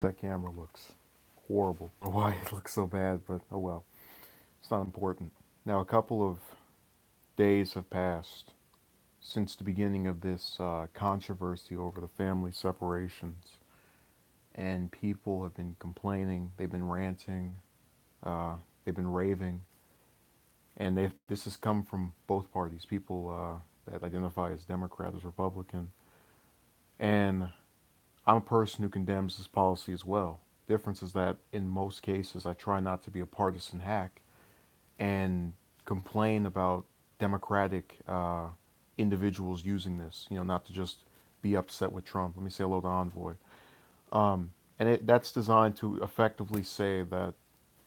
That camera looks horrible. I don't know why it looks so bad, but oh well. It's not important. Now, a couple of days have passed since the beginning of this controversy over the family separations, and people have been complaining, they've been ranting, uh, they've been raving, and this has come from both parties, people that identify as Democrat, as Republican, and I'm a person who condemns this policy as well. Difference is that in most cases, I try not to be a partisan hack and complain about Democratic individuals using this. Not to just be upset with Trump. Let me say hello to Envoy. That's designed to effectively say that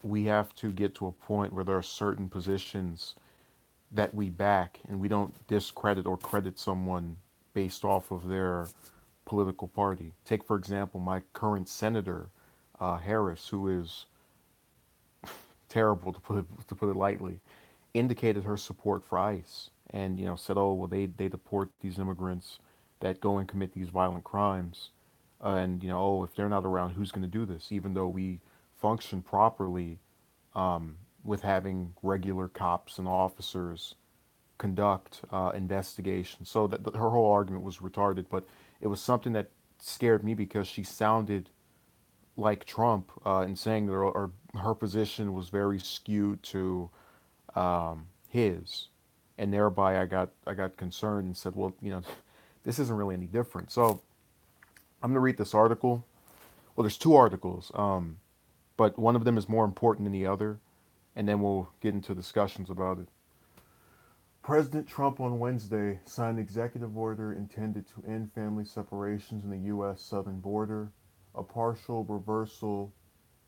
we have to get to a point where there are certain positions that we back and we don't discredit or credit someone based off of their political party. Take, for example, my current senator, Harris, who is terrible to put it lightly, indicated her support for ICE and said, oh well, they deport these immigrants that go and commit these violent crimes, and oh, if they're not around, who's going to do this? Even though we function properly with having regular cops and officers conduct investigations. So that her whole argument was retarded, but it was something that scared me because she sounded like Trump in saying that her position was very skewed to his, and thereby I got concerned and said, well, this isn't really any different. So I'm gonna read this article. Well, there's two articles, but one of them is more important than the other, and then we'll get into discussions about it. President Trump on Wednesday signed an executive order intended to end family separations in the U.S. southern border, a partial reversal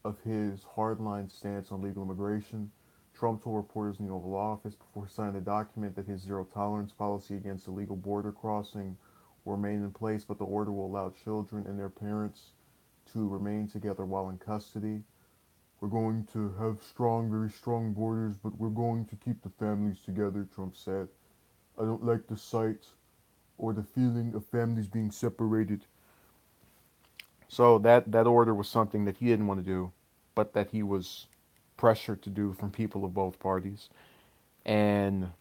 of his hardline stance on legal immigration. Trump told reporters in the Oval Office before signing the document that his zero tolerance policy against illegal border crossing will remain in place, but the order will allow children and their parents to remain together while in custody. We're going to have strong, very strong borders, but we're going to keep the families together, Trump said. I don't like the sight or the feeling of families being separated. So that order was something that he didn't want to do, but that he was pressured to do from people of both parties. And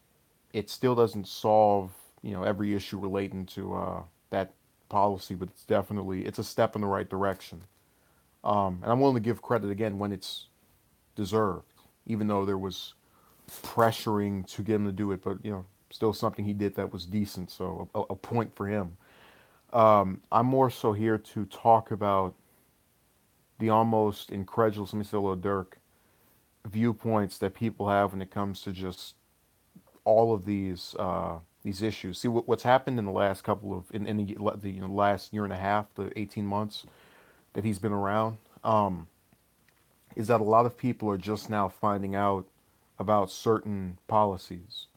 it still doesn't solve, every issue relating to that policy, but it's a step in the right direction. And I'm willing to give credit again when it's deserved, even though there was pressuring to get him to do it. But still something he did that was decent. So a point for him. I'm more so here to talk about the almost incredulous, let me say a little Dirk, viewpoints that people have when it comes to just all of these issues. See what's happened in the last couple of in the last year and a half, the 18 months that he's been around, is that a lot of people are just now finding out about certain policies.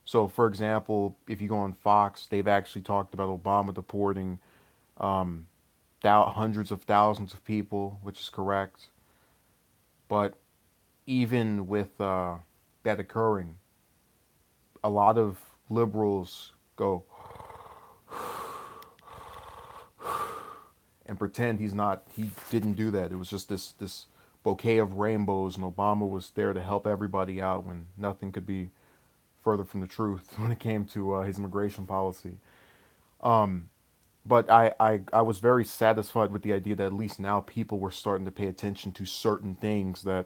So, for example, if you go on Fox, they've actually talked about Obama deporting um, hundreds of thousands of people, which is correct. But even with that occurring, a lot of liberals go and pretend he didn't do that. It was just this bouquet of rainbows, and Obama was there to help everybody out when nothing could be further from the truth when it came to his immigration policy. But I was very satisfied with the idea that at least now people were starting to pay attention to certain things that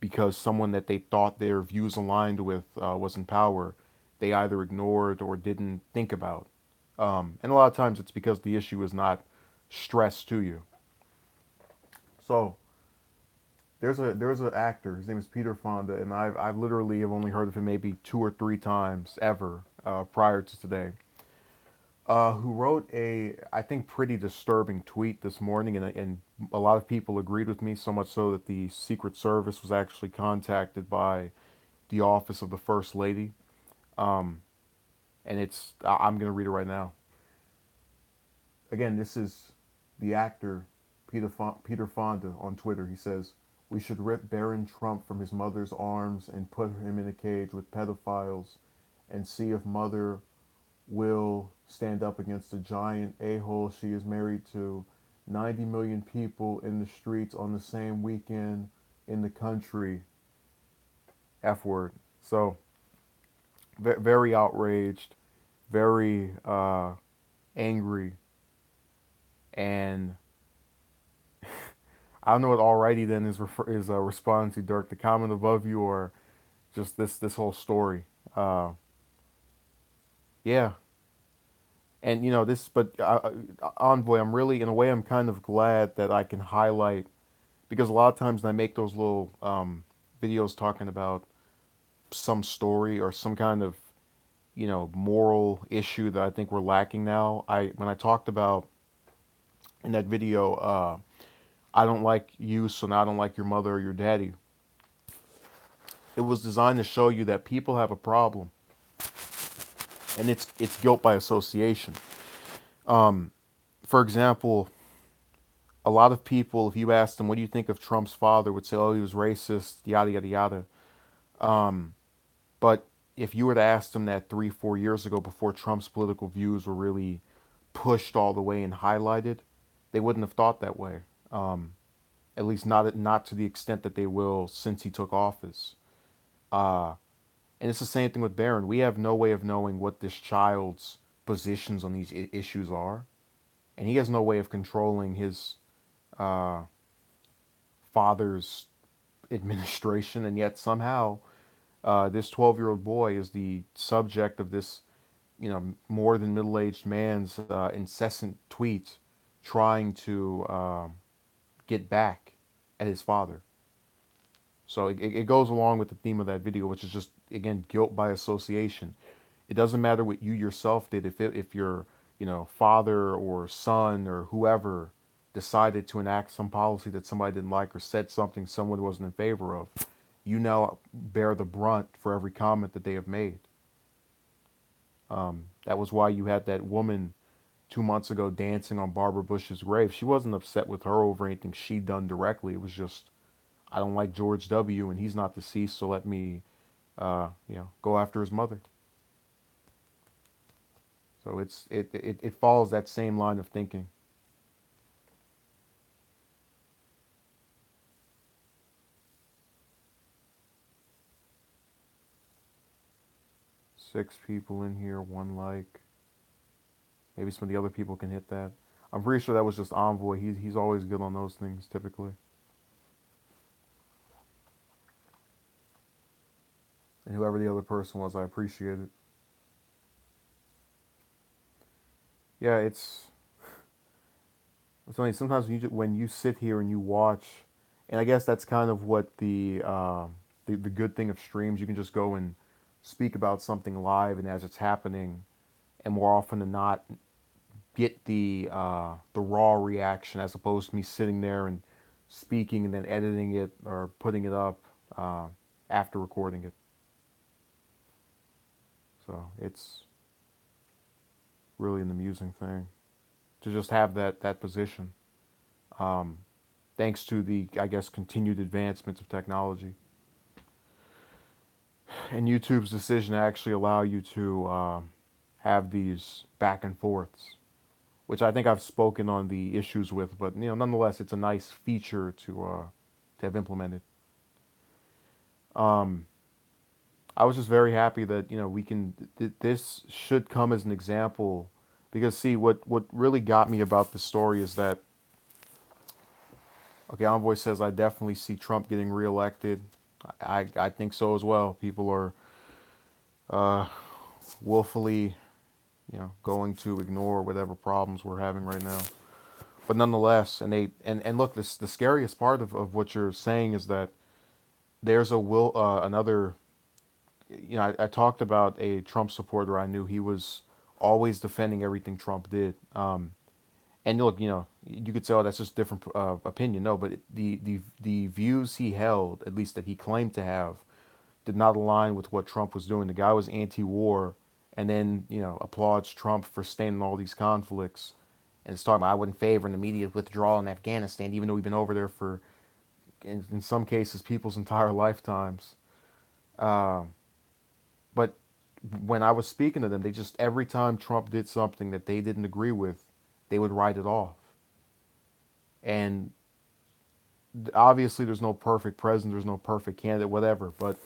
because someone that they thought their views aligned with was in power, they either ignored or didn't think about. And a lot of times it's because the issue is not stressed to you. So there's an actor. His name is Peter Fonda, and I've literally have only heard of him maybe two or three times ever prior to today. Who wrote a I think pretty disturbing tweet this morning, and a lot of people agreed with me, so much so that the Secret Service was actually contacted by the office of the First Lady, um, and I'm gonna read it right now. Again, this is the actor Peter Fonda on Twitter. He says, "We should rip Barron Trump from his mother's arms and put him in a cage with pedophiles, and see if mother will stand up against the giant a-hole she is married to 90 million people in the streets on the same weekend in the country. F word. So very outraged, very angry, and I don't know what alrighty then is responding to Dirk. The comment above you, or just this whole story. Uh, yeah, and this, but Envoy, I'm really in a way I'm kind of glad that I can highlight because a lot of times when I make those little videos talking about some story or some kind of moral issue that I think we're lacking now. I When I talked about in that video, I don't like you, so now I don't like your mother or your daddy. It was designed to show you that people have a problem, and it's guilt by association. Um, for example, a lot of people, if you asked them, "What do you think of Trump's father?" would say, "Oh, he was racist, yada yada yada." Um, but if you were to ask them that 3, 4 years ago, before Trump's political views were really pushed all the way and highlighted, they wouldn't have thought that way. Um, at least not to the extent that they will since he took office. Uh, and it's the same thing with Barron. We have no way of knowing what this child's positions on these issues are, and he has no way of controlling his uh, father's administration. And yet somehow, this 12-year-old boy is the subject of this, more than middle-aged man's incessant tweets trying to get back at his father. So it goes along with the theme of that video, which is just, again, guilt by association. It doesn't matter what you yourself did. If your father or son or whoever decided to enact some policy that somebody didn't like or said something someone wasn't in favor of, you now bear the brunt for every comment that they have made. That was why you had that woman 2 months ago dancing on Barbara Bush's grave. She wasn't upset with her over anything she'd done directly. It was just, I don't like George W. and he's not deceased, so let me, go after his mother. So it follows that same line of thinking. Six people in here, one like. Maybe some of the other people can hit that. I'm pretty sure that was just Envoy. He's always good on those things typically. And whoever the other person was, I appreciate it. Yeah, it's funny. Sometimes when you sit here and you watch, and I guess that's kind of what the good thing of streams. You can just go and speak about something live and as it's happening, and more often than not, get the raw reaction as opposed to me sitting there and speaking and then editing it or putting it up uh, after recording it. So it's really an amusing thing to just have that position. Um, Thanks to the, I guess, continued advancements of technology and YouTube's decision to actually allow you to have these back and forths, which I think I've spoken on the issues with, but nonetheless, it's a nice feature to have implemented. Um, I was just very happy that we can. This should come as an example, because see what really got me about the story is that, okay, Envoy says I definitely see Trump getting reelected. I think so as well. People are uh, willfully going to ignore whatever problems we're having right now. But nonetheless, and look, this the scariest part of what you're saying is that there's a will another. I talked about a Trump supporter I knew. He was always defending everything Trump did. And look, you could say, "Oh, that's just different opinion." No, but the views he held, at least that he claimed to have, did not align with what Trump was doing. The guy was anti-war, and then applauds Trump for staying in all these conflicts, and it's talking about I wouldn't favor an immediate withdrawal in Afghanistan, even though we've been over there for, in some cases, people's entire lifetimes. Um, but when I was speaking to them, they just every time Trump did something that they didn't agree with, they would write it off. And obviously, there's no perfect president, there's no perfect candidate, whatever. But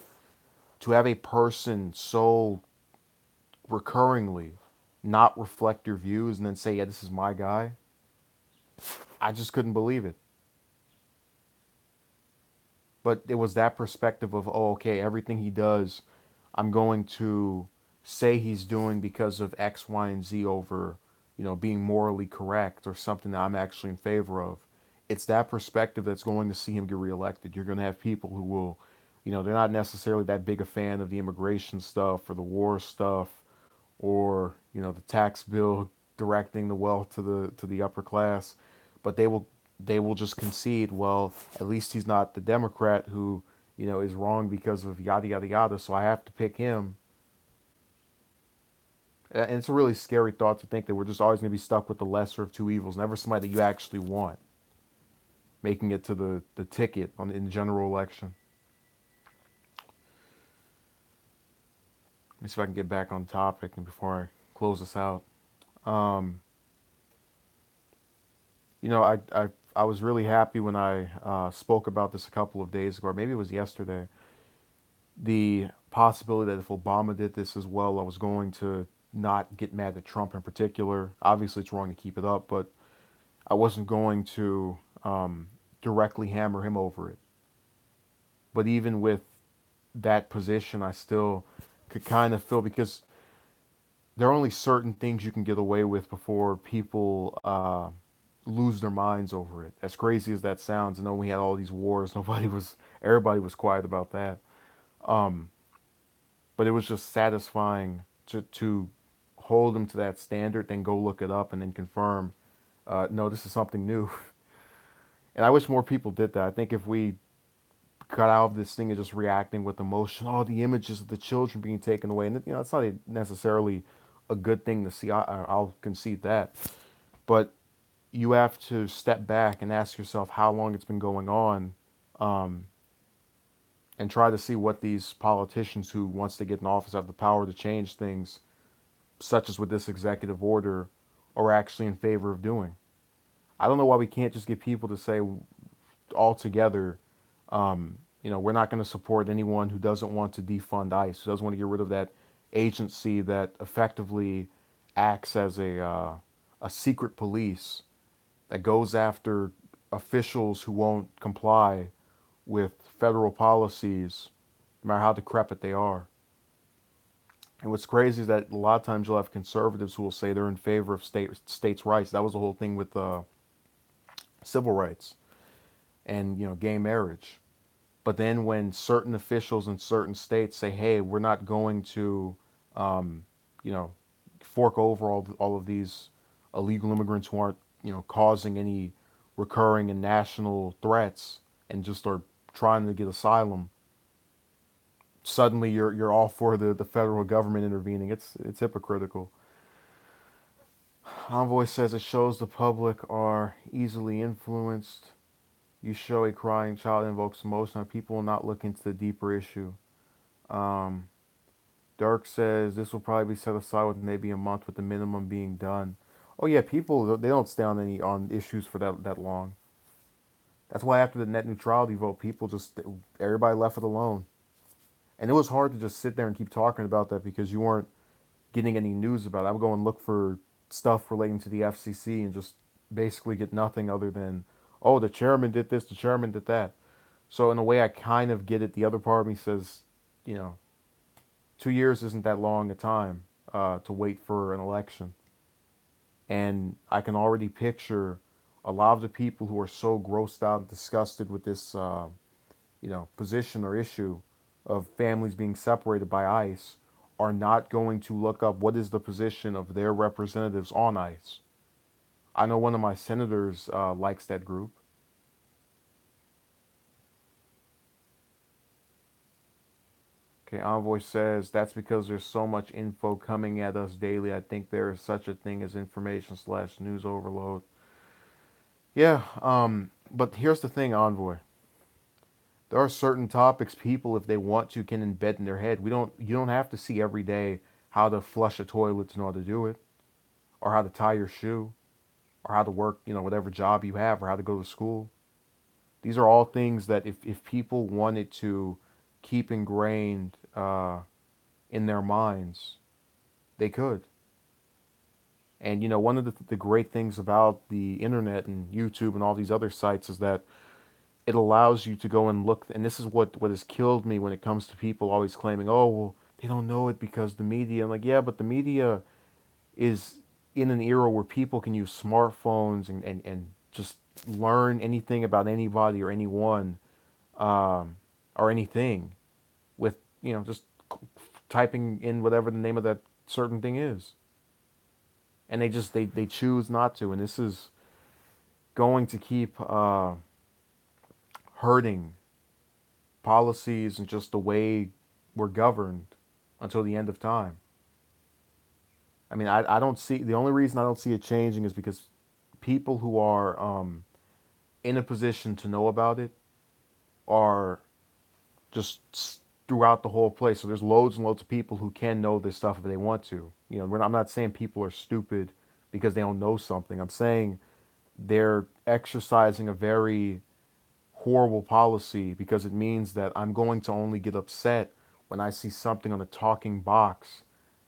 to have a person so recurringly not reflect your views and then say, yeah, this is my guy, I just couldn't believe it. But it was that perspective of, oh, okay, everything he does, I'm going to say he's doing because of X, Y, and Z over, being morally correct or something that I'm actually in favor of. It's that perspective that's going to see him get reelected. You're going to have people who will, they're not necessarily that big a fan of the immigration stuff or the war stuff or, the tax bill directing the wealth to the upper class, but they will just concede, well, at least he's not the Democrat who, is wrong because of yada yada yada, so I have to pick him. And it's a really scary thought to think that we're just always going to be stuck with the lesser of two evils, never somebody that you actually want making it to the ticket in the general election. Let me see if I can get back on topic and before I close this out. Um, I was really happy when I spoke about this a couple of days ago, or maybe it was yesterday. The possibility that if Obama did this as well, I was going to not get mad at Trump in particular. Obviously, it's wrong to keep it up, but I wasn't going to directly hammer him over it. But even with that position, I still could kind of feel, because there are only certain things you can get away with before people lose their minds over it. As crazy as that sounds, I know we had all these wars. Everybody was quiet about that. Um, but it was just satisfying to hold them to that standard, then go look it up and then confirm, no, this is something new. And I wish more people did that. I think if we cut out of this thing of just reacting with emotion, all the images of the children being taken away, and it's not necessarily a good thing to see. I'll concede that, but you have to step back and ask yourself how long it's been going on, um, and try to see what these politicians who, once they get in office, have the power to change things, such as with this executive order, are actually in favor of doing. I don't know why we can't just get people to say all together, we're not going to support anyone who doesn't want to defund ICE, who doesn't want to get rid of that agency that effectively acts as a secret police that goes after officials who won't comply with federal policies, no matter how decrepit they are. And what's crazy is that a lot of times you'll have conservatives who will say they're in favor of states' rights. That was the whole thing with civil rights and gay marriage. But then when certain officials in certain states say, "Hey, we're not going to, um, you know, fork over all of these illegal immigrants who aren't, causing any recurring and national threats and just are trying to get asylum," suddenly you're all for the federal government intervening. It's hypocritical. Envoy says it shows the public are easily influenced. You show a crying child invokes emotion, people will not look into the deeper issue. Um, Dark says this will probably be set aside with maybe a month, with the minimum being done. Oh yeah, people, they don't stay on issues for that long. That's why after the net neutrality vote, people just, everybody left it alone. And it was hard to just sit there and keep talking about that because you weren't getting any news about it. I would go and look for stuff relating to the FCC and just basically get nothing other than, oh, the chairman did this, the chairman did that. So in a way, I kind of get it. The other part of me says, you know, 2 years isn't that long a time to wait for an election. And I can already picture a lot of the people who are so grossed out and disgusted with this, position or issue of families being separated by ICE are not going to look up what is the position of their representatives on ICE. I know one of my senators likes that group. Okay, Envoy says that's because there's so much info coming at us daily. I think there is such a thing as information slash news overload. Yeah, but here's the thing, Envoy. There are certain topics people, if they want to, can embed in their head. You don't have to see every day how to flush a toilet to know how to do it, or how to tie your shoe. or how to work, whatever job you have, or how to go to school. These are all things that if people wanted to keep ingrained in their minds, they could. And one of the great things about the internet and YouTube and all these other sites is that it allows you to go and look. And this is what has killed me when it comes to people always claiming, oh, well, they don't know it because the media. I'm like, yeah, but the media is in an era where people can use smartphones and just learn anything about anybody or anyone, um, or anything with, just typing in whatever the name of that certain thing is. And they choose not to. And this is going to keep hurting policies and just the way we're governed until the end of time. I mean, I don't see the only reason I don't see it changing is because people who are in a position to know about it are just throughout the whole place. So there's loads and loads of people who can know this stuff if they want to. I'm not saying people are stupid because they don't know something. I'm saying they're exercising a very horrible policy because it means that I'm going to only get upset when I see something on a talking box,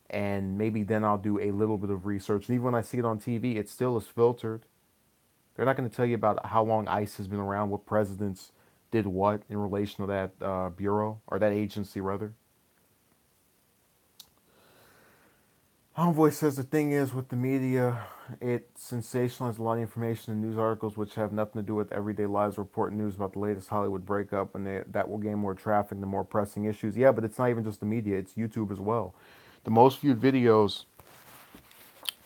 and maybe then I'll do a little bit of research. And even when I see it on TV, it still is filtered. They're not going to tell you about how long ICE has been around, what presidents did what in relation to that bureau or that agency rather. Homeboy says the thing is with the media, it sensationalizes a lot of information in news articles which have nothing to do with everyday lives. Report news about the latest Hollywood breakup, and that will gain more traffic, the more pressing issues. Yeah, but it's not even just the media; it's YouTube as well. The most viewed videos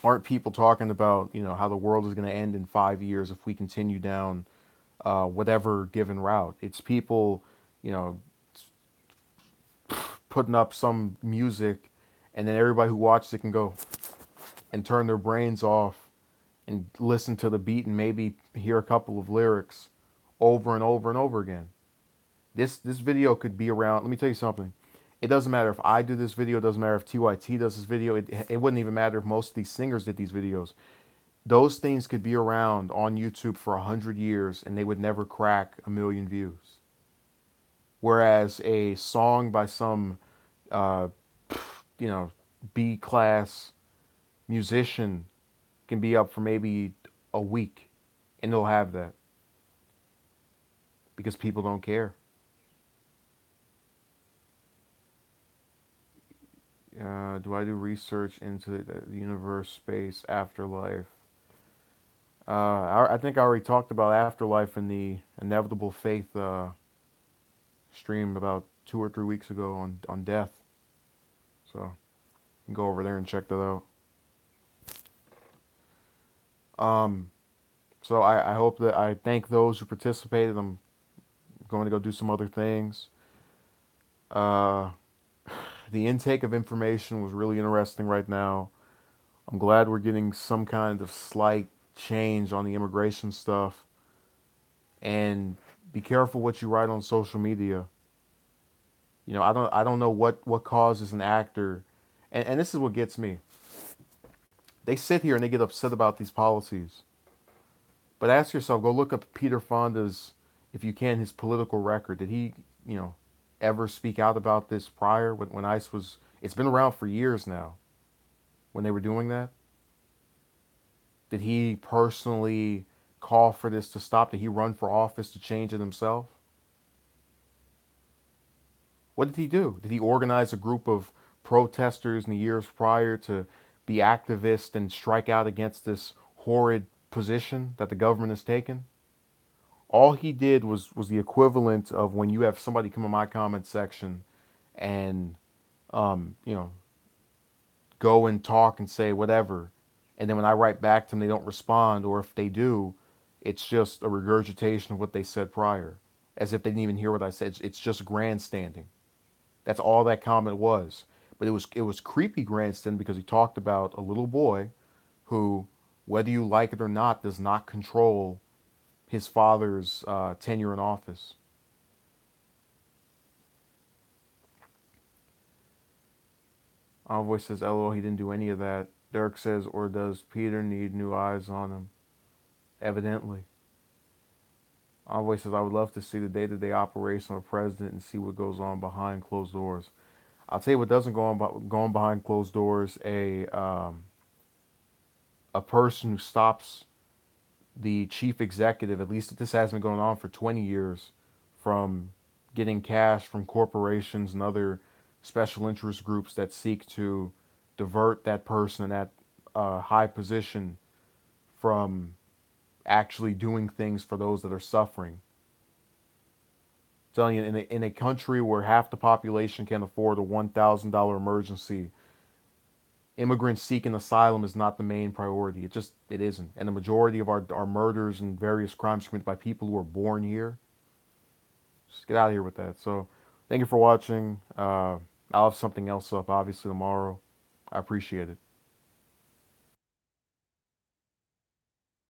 aren't people talking about how the world is going to end in 5 years if we continue down whatever given route. It's people, you know, putting up some music, and then everybody who watches it can go and turn their brains off and listen to the beat and maybe hear a couple of lyrics over and over and over again. This video could be around. Let me tell you something. It doesn't matter if I do this video. It doesn't matter if TYT does this video. It wouldn't even matter if most of these singers did these videos. Those things could be around on YouTube for 100 years and they would never crack a million views. Whereas a song by some, uh, you know, B class musician can be up for maybe a week and they'll have that because people don't care. Do I do research into the universe, space, afterlife? I think I already talked about afterlife in the inevitable faith stream about 2 or 3 weeks ago on death. So you can go over there and check that out. Um, so I hope that I thank those who participated. I'm going to go do some other things. Uh, the intake of information was really interesting right now. I'm glad we're getting some kind of slight change on the immigration stuff. And be careful what you write on social media. I don't know what causes an actor, and this is what gets me. They sit here and they get upset about these policies. But ask yourself, go look up Peter Fonda's, if you can, his political record. Did he, you know, ever speak out about this prior when ICE was? It's been around for years now. When they were doing that, did he personally call for this to stop? Did he run for office to change it himself? What did he do? Did he organize a group of protesters in the years prior to be activists and strike out against this horrid position that the government has taken? All he did was the equivalent of when you have somebody come in my comment section and you know, go and talk and say whatever, and then when I write back to them, they don't respond, or if they do, it's just a regurgitation of what they said prior, as if they didn't even hear what I said. It's just grandstanding. That's all that comment was. But it was creepy grandstand because he talked about a little boy who, whether you like it or not, does not control his father's tenure in office. Envoy says, "LOL, he didn't do any of that." Derek says, "Or does Peter need new eyes on him?" Evidently. Envoy says, I would love to see the day-to-day operation of a president and see what goes on behind closed doors. I'll tell you what doesn't go on behind closed doors. A person who stops the chief executive, at least this has been going on for 20 years, from getting cash from corporations and other special interest groups that seek to divert that person in that high position from actually doing things for those that are suffering. I'm telling you, in a country where half the population can afford a $1,000 emergency, immigrants seeking asylum is not the main priority. It isn't. And the majority of our murders and various crimes committed by people who are born here, just get out of here with that. So thank you for watching. I'll have something else up obviously tomorrow. I appreciate it.